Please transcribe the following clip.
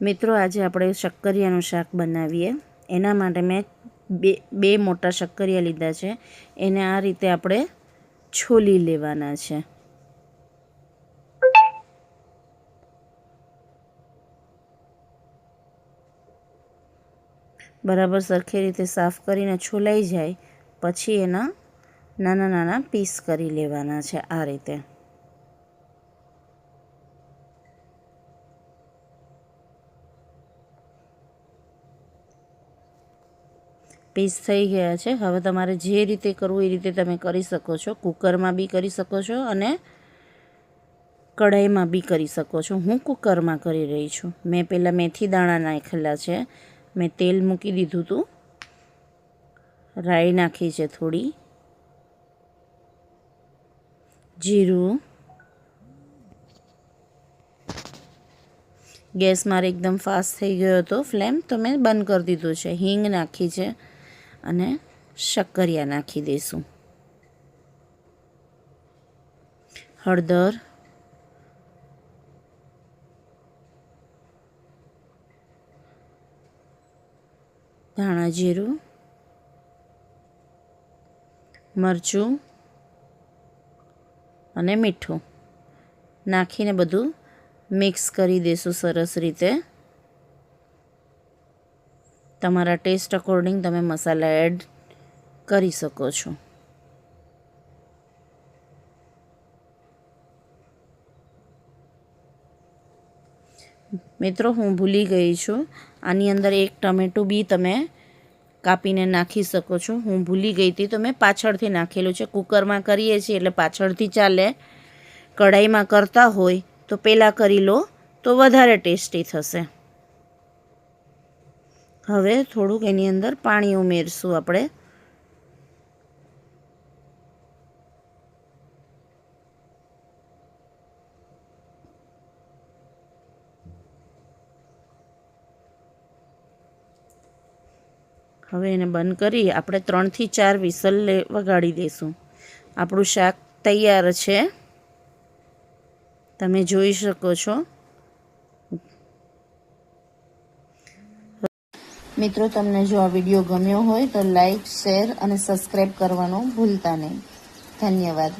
મિત્રો આજે આપણે શક્કરિયાનું શાક બનાવીએ। એના માટે મેં બે મોટા શક્કરિયા લીધા છે। એને આ રીતે આપણે છોલી લેવાના છે। બરાબર સરખી રીતે સાફ કરીને છોલાઈ જાય પછી એના નાના નાના પીસ કરી લેવાના છે। આ રીતે પીસ થઈ ગયા છે। હવે તમારે જે રીતે કરવું એ રીતે તમે કરી શકો છો। કુકરમાં બી કરી શકો છો અને કઢાઈમાં બી કરી શકો છો। હું કુકરમાં કરી રહી છું। મેં પહેલાં મેથી દાણા નાખેલા છે। મેં તેલ મૂકી દીધું હતું, રાઈ નાખી છે થોડી, જીરું, ગેસ મારે એકદમ ફાસ્ટ થઈ ગયો હતો ફ્લેમ, તો મેં બંધ કરી દીધું છે। હિંગ નાખી છે અને શક્કરિયા નાખી દઈશું। હળદર, ધાણા જીરું, મરચું અને મીઠું નાખીને બધું મિક્સ કરી દઈશું સરસ રીતે। તમારા ટેસ્ટ અકોર્ડિંગ તમે મસાલા એડ કરી શકો છો। મિત્રો હું ભૂલી ગઈ છું, આની અંદર એક ટમેટું બી તમે કાપીને નાખી શકો છો। હું ભૂલી ગઈ હતી તો મેં પાછળથી નાખેલું છે। કુકરમાં કરીએ છીએ એટલે પાછળથી ચાલે, કઢાઈમાં કરતા હોય તો પહેલાં કરી લો તો વધારે ટેસ્ટી થશે। હવે થોડુંક એની અંદર પાણી ઉમેરશું આપણે। હવે એને બંધ કરી આપણે 3 થી 4 વિસલ વગાડી દઈશું। આપણું શાક તૈયાર છે, તમે જોઈ શકો છો। મિત્રો તમને જો આ વિડીયો ગમ્યો હોય તો લાઈક, શેર અને સબસ્ક્રાઈબ કરવાનું ભૂલતા નહીં। ધન્યવાદ।